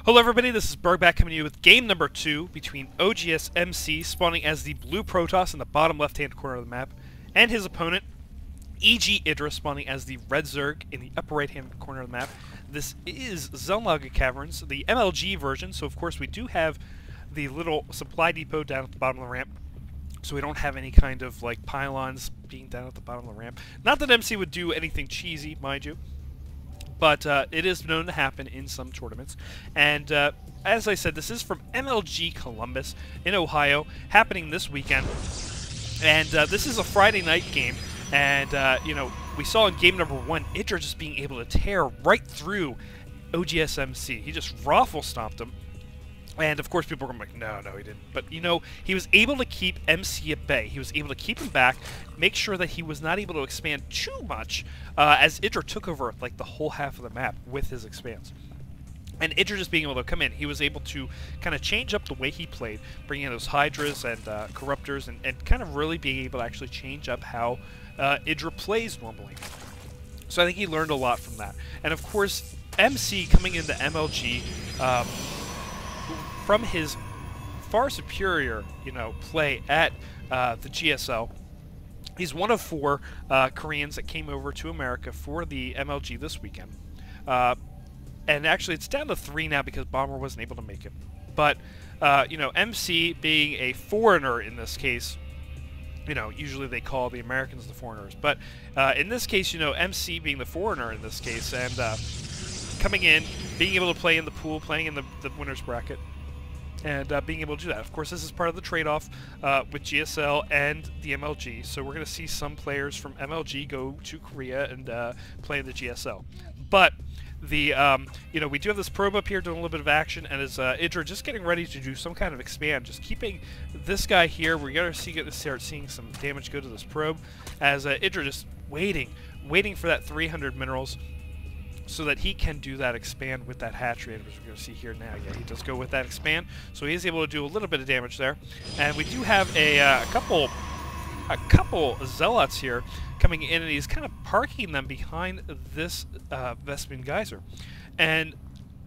Hello everybody, this is Burgback coming to you with game number 2 between oGsMC spawning as the blue Protoss in the bottom left-hand corner of the map, and his opponent, EGIdra, spawning as the red Zerg in the upper right-hand corner of the map. This is Xel'Naga Caverns, the MLG version, so of course we do have the little supply depot down at the bottom of the ramp, so we don't have any kind of like pylons being down at the bottom of the ramp. Not that MC would do anything cheesy, mind you. But it is known to happen in some tournaments. And as I said, this is from MLG Columbus in Ohio, happening this weekend. And this is a Friday night game. And, you know, we saw in game number 1, Idra just being able to tear right through oGsMC. He just raffle stomped him. And, of course, people were like, no, he didn't. But, you know, he was able to keep MC at bay. He was able to keep him back, make sure that he was not able to expand too much, as Idra took over, like, the whole half of the map with his expanse. And Idra just being able to come in, he was able to kind of change up the way he played, bringing in those Hydras and Corruptors, and kind of really being able to actually change up how Idra plays normally. So I think he learned a lot from that. And, of course, MC coming into MLG, from his far superior, you know, play at the GSL, he's one of 4 Koreans that came over to America for the MLG this weekend. And actually, it's down to 3 now because Bomber wasn't able to make it. But, you know, MC being a foreigner in this case, you know, usually they call the Americans the foreigners. But in this case, you know, MC being the foreigner in this case, and coming in, being able to play in the pool, playing in the winner's bracket, and being able to do that. Of course, this is part of the trade-off with GSL and the MLG, so we're going to see some players from MLG go to Korea and play in the GSL. But the you know, we do have this probe up here doing a little bit of action, and as Idra just getting ready to do some kind of expand, just keeping this guy here. We're going to start seeing some damage go to this probe, as Idra just waiting for that 300 minerals, so that he can do that expand with that hatchery, as we're going to see here now. Yeah, he does go with that expand, so he is able to do a little bit of damage there. And we do have a couple zealots here coming in, and he's kind of parking them behind this Vespene Geyser. And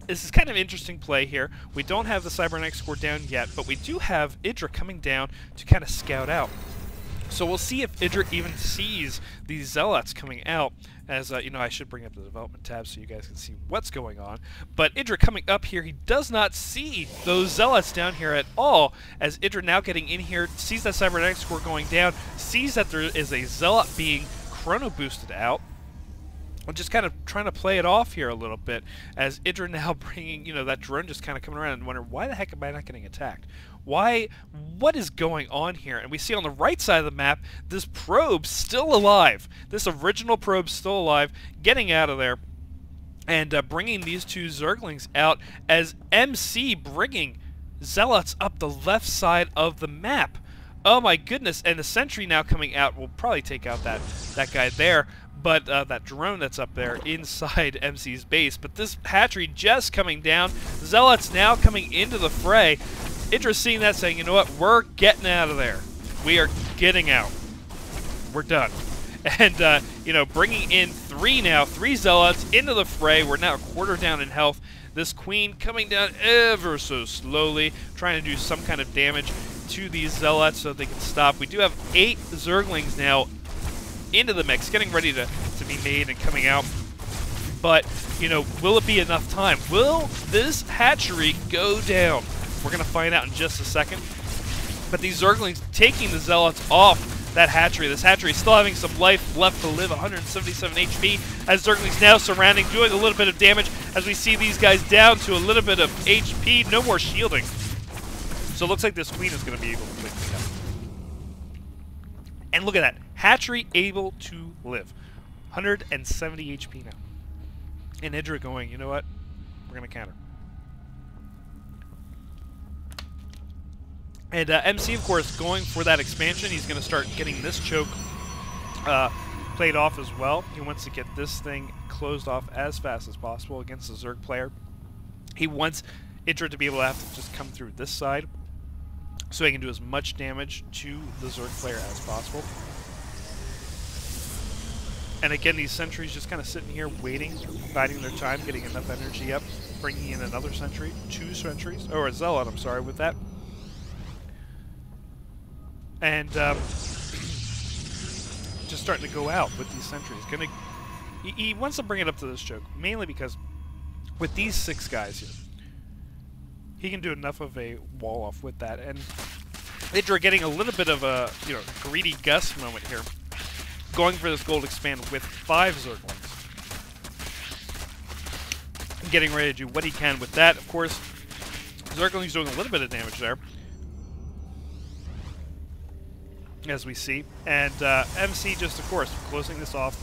this is kind of interesting play here. We don't have the Cybernetic score down yet, but we do have Idra coming down to kind of scout out. So we'll see if Idra even sees these zealots coming out, as, you know, I should bring up the development tab so you guys can see what's going on. But Idra coming up here, he does not see those zealots down here at all, as Idra now getting in here, sees that Cybernetic score going down, sees that there is a zealot being chrono boosted out. I'm just kind of trying to play it off here a little bit, as Idra now bringing, you know, that drone just kind of coming around and wondering, why the heck am I not getting attacked? What is going on here? And we see on the right side of the map, this probe still alive. This original probe still alive, getting out of there, and bringing these 2 Zerglings out, as MC bringing Zealots up the left side of the map. Oh my goodness, and the sentry now coming out will probably take out that guy there. But that drone that's up there inside MC's base. But this hatchery just coming down. Zealots now coming into the fray. Idra seeing that, saying, you know what, we're getting out of there. We are getting out. We're done. And, you know, bringing in 3 Zealots into the fray. We're now a quarter down in health. This queen coming down ever so slowly, trying to do some kind of damage to these Zealots so they can stop. We do have 8 Zerglings now into the mix, getting ready to be made and coming out. But, you know, will it be enough time? Will this hatchery go down? We're going to find out in just a second. But these Zerglings taking the Zealots off that hatchery. This hatchery still having some life left to live, 177 HP, as Zerglings now surrounding, doing a little bit of damage, as we see these guys down to a little bit of HP, no more shielding. So it looks like this queen is going to be able to clean it up. And look at that. Hatchery able to live. 170 HP now. And Idra going, you know what? We're going to counter. And MC, of course, going for that expansion. He's going to start getting this choke played off as well. He wants to get this thing closed off as fast as possible against the Zerg player. He wants Idra to be able to have to just come through this side, so he can do as much damage to the Zerg player as possible. And again, these sentries just kind of sitting here waiting, biding their time, getting enough energy up bringing in another sentry, 2 sentries, or a zealot, I'm sorry, with that. And just starting to go out with these sentries. He wants to bring it up to this choke, mainly because with these 6 guys here, he can do enough of a wall off with that. And Idra getting a little bit of a greedy Gus moment here, going for this gold expand with 5 Zerglings. Getting ready to do what he can with that. Of course, Zergling's doing a little bit of damage there, as we see. And MC just, of course, closing this off,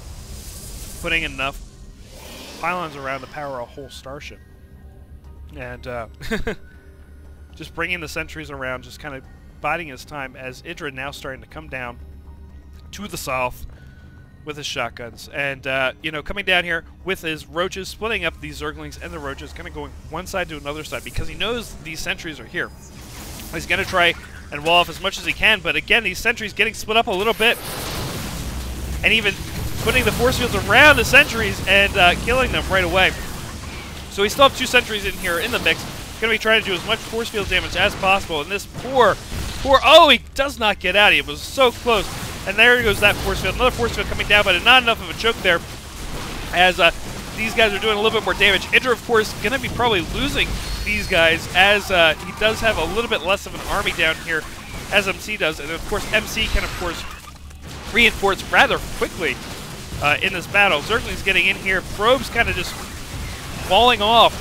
putting enough pylons around to power a whole starship. And just bringing the sentries around, just kind of biding his time, as Idra now starting to come down to the south with his shotguns. And, coming down here with his roaches, splitting up these Zerglings and the roaches, kind of going one side to another side, because he knows these sentries are here. He's going to try and wall off as much as he can, but again, these sentries getting split up a little bit, and even putting the force fields around the sentries and killing them right away. So we still have 2 sentries in here in the mix. Going to be trying to do as much force field damage as possible, and this poor, oh, he does not get out. He was so close. And there goes that force field. Another force field coming down, but not enough of a choke there, as these guys are doing a little bit more damage. Idra, of course, going to be probably losing these guys, as he does have a little bit less of an army down here, as MC does. And, of course, MC can, of course, reinforce rather quickly in this battle. Zergling's getting in here. Probes kind of just falling off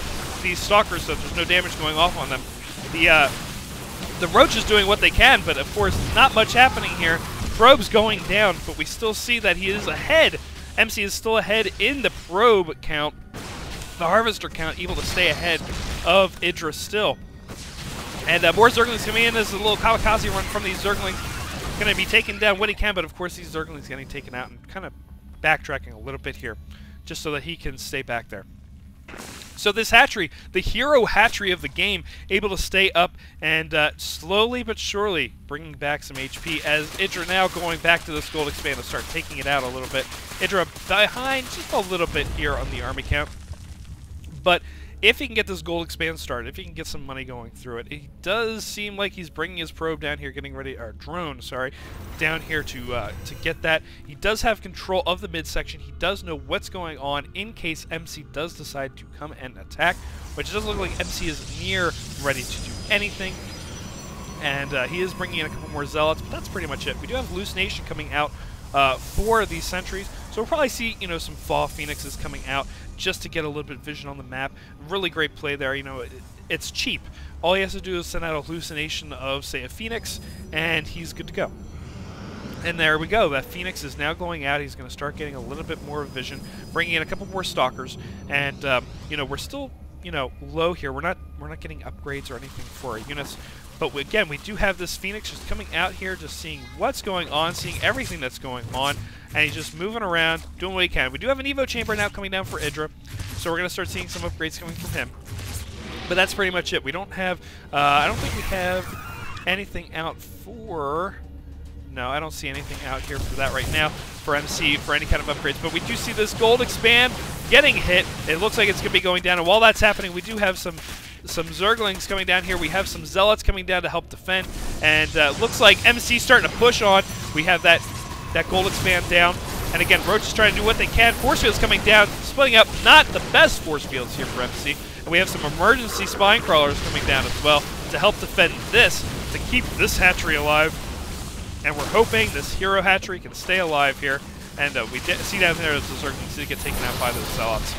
these stalkers, so there's no damage going off on them. The Roach is doing what they can, but, of course, not much happening here. Probe's going down, but we still see that he is ahead. MC is still ahead in the probe count. The harvester count able to stay ahead of Idra still. And more Zerglings coming in as a little kamikaze run from these Zerglings. Going to be taking down what he can, but of course these Zerglings getting taken out and kind of backtracking a little bit here, just so that he can stay back there. So this hatchery, the hero hatchery of the game, able to stay up and slowly but surely bringing back some HP, as Idra now going back to this gold expand to start taking it out a little bit. Idra behind just a little bit here on the army count. But if he can get this gold expand started, if he can get some money going through it, it does seem like he's bringing his probe down here, getting ready, or drone, sorry, down here to get that. He does have control of the midsection. He does know what's going on in case MC does decide to come and attack, which doesn't look like MC is near ready to do anything. And he is bringing in a couple more zealots, but that's pretty much it. We do have hallucination coming out for these sentries, so we'll probably see, some Fall Phoenixes coming out just to get a little bit of vision on the map. Really great play there. It's cheap. All he has to do is send out a hallucination of, say, a Phoenix, and he's good to go. And there we go. That Phoenix is now going out. He's going to start getting a little bit more vision, bringing in a couple more stalkers, and we're still low here. We're not getting upgrades or anything for our units. But again, we do have this Phoenix just coming out here, just seeing what's going on, seeing everything that's going on, and he's just moving around, doing what he can. We do have an Evo Chamber now coming down for Idra, so we're going to start seeing some upgrades coming from him. But that's pretty much it. We don't have, I don't think we have anything out for... No, I don't see anything out here for that right now, for MC, for any kind of upgrades. But we do see this gold expand getting hit. It looks like it's going to be going down, and while that's happening, we do have some Zerglings coming down here. We have some Zealots coming down to help defend, and looks like MC starting to push on. We have that gold expand down, and again, Roach is trying to do what they can. Force fields coming down, splitting up. Not the best force fields here for MC, and we have some emergency spine crawlers coming down as well to help defend this, to keep this hatchery alive. And we're hoping this hero hatchery can stay alive here. And we see down there as the Zerglings get taken out by those Zealots.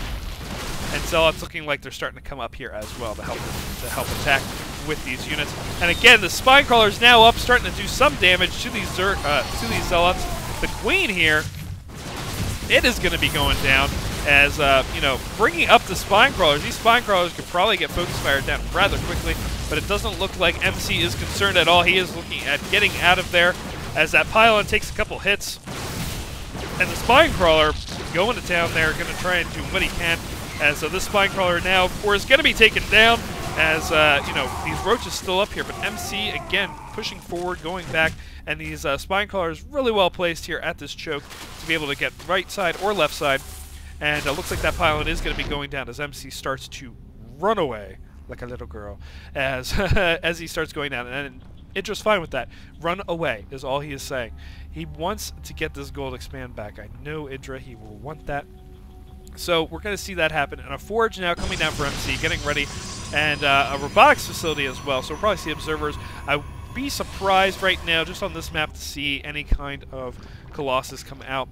And Zealots looking like they're starting to come up here as well to help attack with these units. And again, the spine crawler's now up, starting to do some damage to these Zealots. The Queen here, it is going to be going down as bringing up the spine crawlers. These spine crawlers could probably get focus fired down rather quickly, but it doesn't look like MC is concerned at all. He is looking at getting out of there as that pylon takes a couple hits. And the spine crawler going to town there, going to try and do what he can. As this spine crawler now, of course, going to be taken down as, these roaches still up here. But MC, again, pushing forward, going back. And these spine crawlers really well placed here at this choke to be able to get right side or left side. And it looks like that pylon is going to be going down as MC starts to run away like a little girl as as he starts going down. And Idra's fine with that. Run away is all he is saying. He wants to get this gold expand back. I know Idra, he will want that. So we're going to see that happen. And a forge now coming down for MC, getting ready, and a robotics facility as well. So we'll probably see observers. I'd be surprised right now, just on this map, to see any kind of Colossus come out.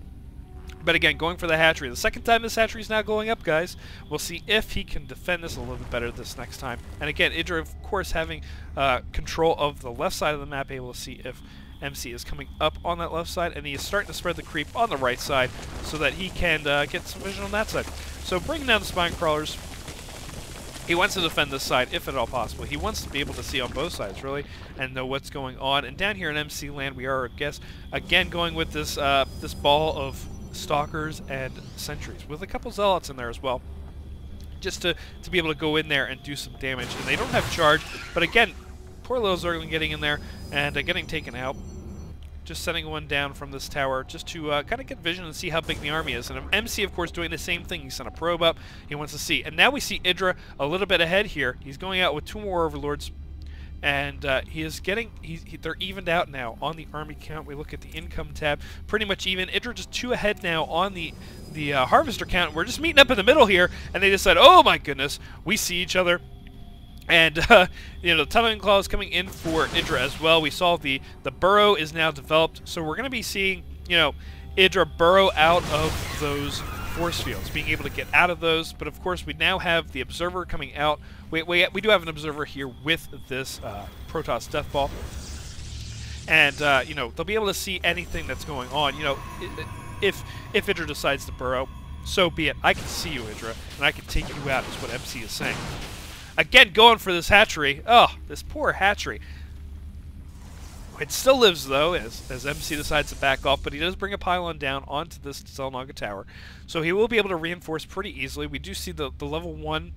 But again, going for the hatchery. The second time this hatchery is now going up, guys. We'll see if he can defend this a little bit better this next time. And again, Idra, of course, having control of the left side of the map, able to see if MC is coming up on that left side, and he is starting to spread the creep on the right side so that he can get some vision on that side. So bringing down the spine crawlers. He wants to defend this side, if at all possible. He wants to be able to see on both sides, really, and know what's going on. And down here in MC land, we are, I guess, again going with this this ball of stalkers and sentries, with a couple zealots in there as well, just to be able to go in there and do some damage. And they don't have charge, but again, poor little Zerglin getting in there and getting taken out. Just sending one down from this tower just to kind of get vision and see how big the army is. And MC, of course, doing the same thing. He sent a probe up. He wants to see. And now we see Idra a little bit ahead here. He's going out with 2 more overlords. And he is getting, they're evened out now on the army count. We look at the income tab, pretty much even. Idra just 2 ahead now on the harvester count. We're just meeting up in the middle here, and they decide, oh my goodness, we see each other. And you know, the tunneling claw is coming in for Idra as well. We saw the burrow is now developed, so we're going to be seeing, you know, Idra burrow out of those force fields, being able to get out of those. But of course, we now have the observer coming out. We do have an observer here with this Protoss Death Ball, and you know, they'll be able to see anything that's going on. You know, if Idra decides to burrow, so be it. I can see you, Idra, and I can take you out, is what MC is saying. Again, going for this hatchery. Oh, this poor hatchery. It still lives, though, as MC decides to back off, but he does bring a pylon down onto this Xel'Naga tower. So he will be able to reinforce pretty easily. We do see the level 1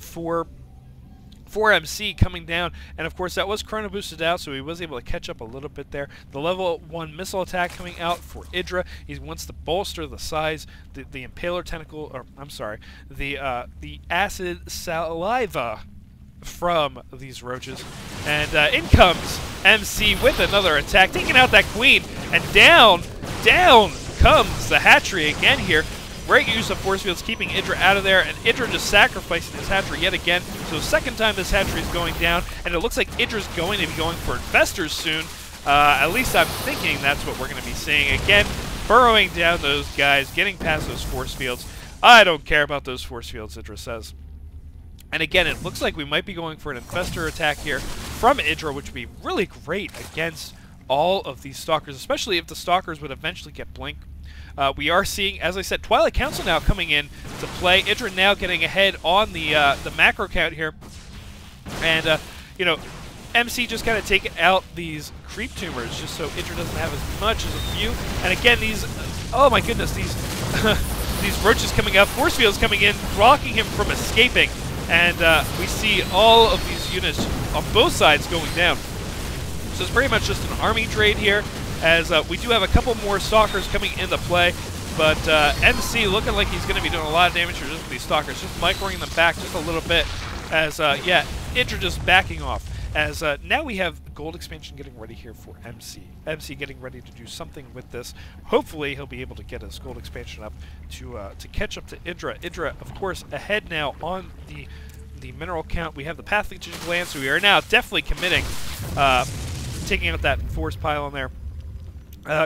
for MC coming down, and of course that was chrono boosted out, so he was able to catch up a little bit there. The level 1 missile attack coming out for Idra. He wants to bolster the size, the impaler tentacle, or I'm sorry, the acid saliva from these roaches. And in comes MC with another attack, taking out that queen, and down comes the hatchery again here. Great use of force fields, keeping Idra out of there, and Idra just sacrificing his hatchery yet again. So second time this hatchery is going down, and it looks like Idra's going to be going for infestors soon. At least I'm thinking that's what we're going to be seeing. Again, burrowing down those guys, getting past those force fields. I don't care about those force fields, Idra says. And again, it looks like we might be going for an infestor attack here from Idra, which would be really great against all of these stalkers, especially if the stalkers would eventually get blink. We are seeing, as I said, Twilight Council now coming in to play. Idra now getting ahead on the macro count here. And, you know, MC just kind of taking out these creep tumors just so Idra doesn't have as much as a few. And again, these, oh my goodness, these these roaches coming up, force fields coming in, blocking him from escaping. And we see all of these units on both sides going down. So it's pretty much just an army trade here, as we do have a couple more stalkers coming into play. But MC looking like he's going to be doing a lot of damage here just with these stalkers, just microing them back just a little bit. As, yeah, Idra just backing off. As now we have gold expansion getting ready here for MC. MC getting ready to do something with this. Hopefully he'll be able to get his gold expansion up to catch up to Idra. Idra, of course, ahead now on the mineral count. We have the pathogen gland, so we are now definitely committing, taking out that force pile on there.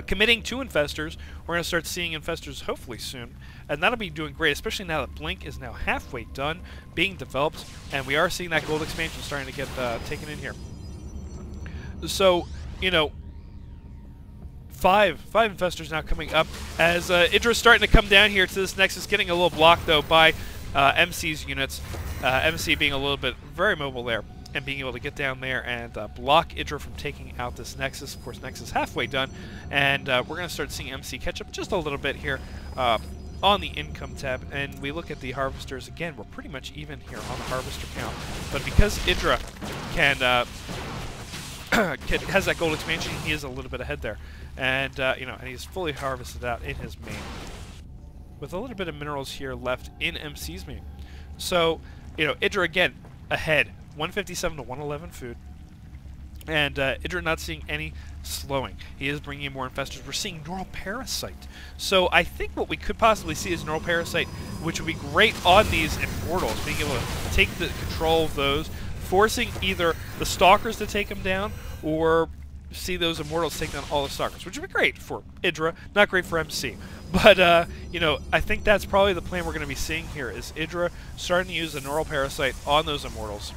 Committing to infestors. We're going to start seeing infestors hopefully soon, and that'll be doing great, especially now that Blink is now halfway done being developed, and we are seeing that gold expansion starting to get taken in here. So, you know, five infestors now coming up, as Idra's starting to come down here to this nexus, getting a little blocked though by MC's units. MC being a little bit very mobile there, and being able to get down there and block Idra from taking out this Nexus. Of course, Nexus halfway done, and we're going to start seeing MC catch up just a little bit here on the income tab. And we look at the harvesters again. We're pretty much even here on the harvester count, but because Idra can has that gold expansion, he is a little bit ahead there, and you know, and he's fully harvested out in his main, with a little bit of minerals here left in MC's main. So you know, Idra again ahead, 157 to 111 food. And Idra not seeing any slowing. He is bringing in more infestors. We're seeing Neural Parasite. So I think what we could possibly see is Neural Parasite, which would be great on these Immortals, being able to take the control of those, forcing either the Stalkers to take them down, or see those Immortals take down all the Stalkers, which would be great for Idra, not great for MC. But, you know, I think that's probably the plan we're going to be seeing here, is Idra starting to use the Neural Parasite on those Immortals.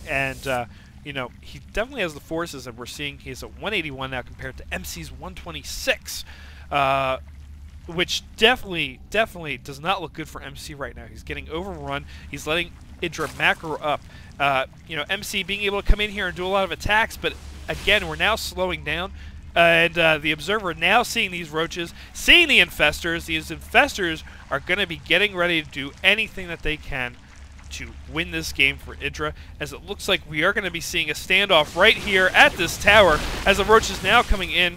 And, you know, he definitely has the forces, and we're seeing he's at 181 now compared to MC's 126, which definitely does not look good for MC right now. He's getting overrun. He's letting Idra macro up. You know, MC being able to come in here and do a lot of attacks, but again, we're now slowing down. And the Observer now seeing these roaches, seeing the infestors. These infestors are going to be getting ready to do anything that they can to win this game for Idra, as it looks like we are going to be seeing a standoff right here at this tower, as the roach is now coming in,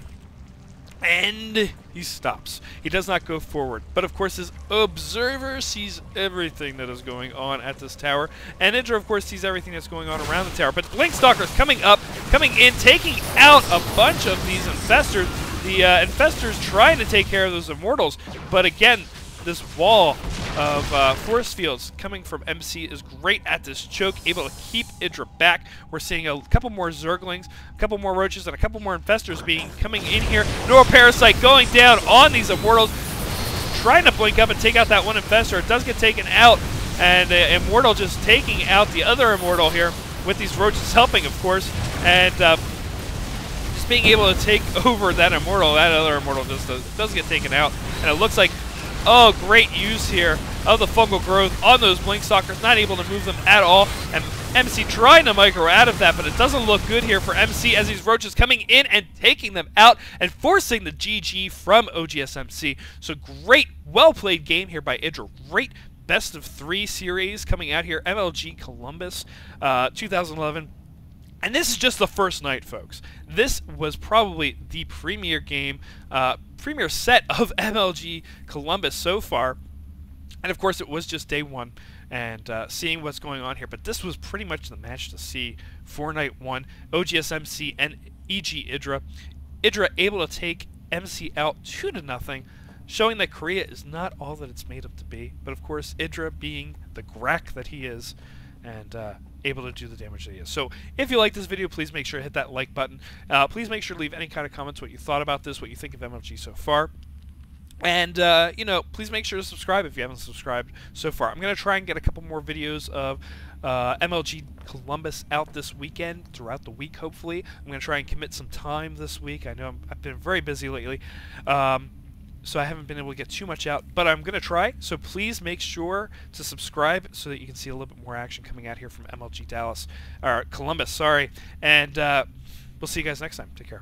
and he stops. He does not go forward, but of course his Observer sees everything that is going on at this tower, and Idra of course sees everything that's going on around the tower. But Blink Stalker's coming up, coming in, taking out a bunch of these infestors. The infestors trying to take care of those Immortals, but again, this wall of force fields coming from MC is great at this choke, able to keep Idra back. We're seeing a couple more Zerglings, a couple more Roaches, and a couple more Infestors coming in here. Neural Parasite going down on these Immortals, trying to blink up and take out that one Infestor. It does get taken out, and Immortal just taking out the other Immortal here, with these Roaches helping, of course, and just being able to take over that Immortal. That other Immortal just does get taken out, and it looks like, oh, great use here of the fungal growth on those Blink Stalkers, not able to move them at all, and MC trying to micro out of that, but it doesn't look good here for MC, as these roaches coming in and taking them out and forcing the GG from oGsMC. So great, well-played game here by Idra. Great best of 3 series coming out here, MLG Columbus 2011. And this is just the first night, folks. This was probably the premier game, premier set of MLG Columbus so far. And of course, it was just day 1 and seeing what's going on here. But this was pretty much the match to see for night 1. oGsMC and EGIdra. Idra able to take MC out 2-0, showing that Korea is not all that it's made up to be. But of course, Idra being the Grak that he is, and able to do the damage that he is. So if you like this video, please make sure to hit that like button. Please make sure to leave any kind of comments, what you thought about this, what you think of MLG so far. And, you know, please make sure to subscribe if you haven't subscribed so far. I'm going to try and get a couple more videos of MLG Columbus out this weekend, throughout the week, hopefully. I'm going to try and commit some time this week. I know I've been very busy lately, so I haven't been able to get too much out, but I'm going to try. So please make sure to subscribe so that you can see a little bit more action coming out here from MLG Columbus, sorry. And we'll see you guys next time. Take care.